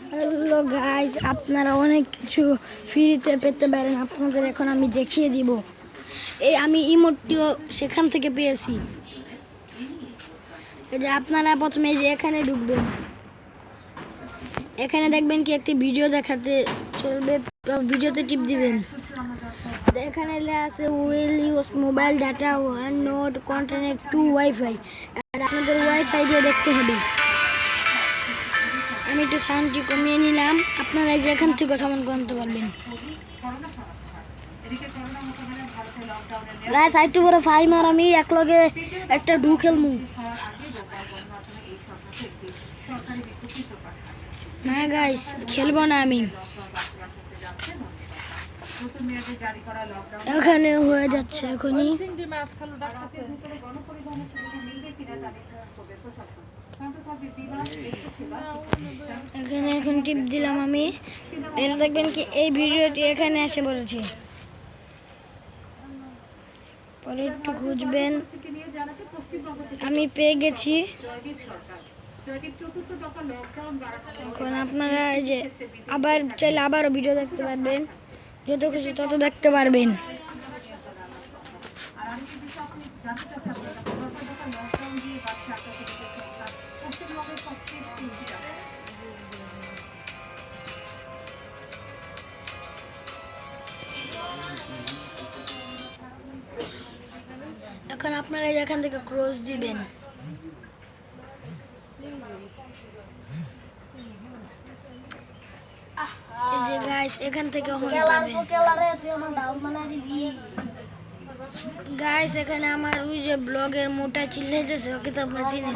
Hello guys, আপনারা অনেক কিছু ফ্রিতে পেতে পারেন। আপনাদের এখন আমি দেখিয়ে দিব। আমি ইমোটটিও সেখান থেকে পেয়েছি। এই যে আপনারা প্রথমে যে এখানে ঢুকবেন, এখানে দেখবেন কি একটি ভিডিও দেখাতে চলবে, ভিডিওতে টিপ দিবেন। এখানে লেখা আছে will use mobile data won't not connect to wifi. আপনাদের ওয়াইফাই দিয়ে দেখতে হবে। আমি একটু সাউন্ডটি কমিয়ে নিলাম। আপনারা যেখান থেকে সমান করতে পারবেন। গাইস আইটু বড় ফাইম আর আমি একলগে একটা ডু খেলমু। না গাইস, খেলবো না আমি। এখানে হয়ে যাচ্ছে এখনই। এখানে এখন টিপ দিলাম আমি। এটা দেখবেন কি এই ভিডিওটি এখানে এসে পড়েছে। পরে একটু খুঁজবেন। আমি পেয়ে গেছি। এখন আপনারা এই যে আবার চাইলে আবারও ভিডিও দেখতে পারবেন। যত খুশি তত দেখতে পারবেন। এখন আপনারা এখান থেকে ক্রস দিবেন। এই যে গাইস এখান থেকে গাইস এখানে আমার ওই যে ব্লগের মোটা চিল্লাইতেছে, ওকে তো আপনারা চিনেন।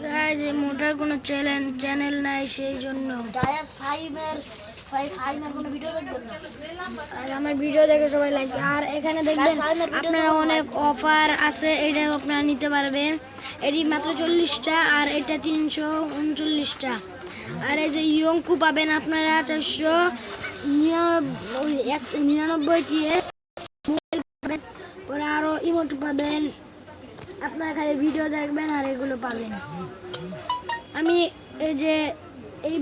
গাইস এই মোটার কোনো চ্যানেল নাই, সেই জন্য আমার ভিডিও দেখে সবাই লাইক। আর এখানে দেখবেন আপনারা অনেক অফার আছে, এটা আপনারা নিতে পারবেন। এটি মাত্র 40টা আর এটা 339টা। আর এই যে ইয়ংকু পাবেন আপনারা 499টি। পরে আরো ইমোট পাবেন। আপনারা খালি ভিডিও দেখবেন আর এগুলো পাবেন। আমি এই যে এই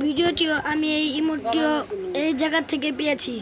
ভিডিওটিও আমি এই ইমোটটিও এই জায়গা থেকে পেয়েছি।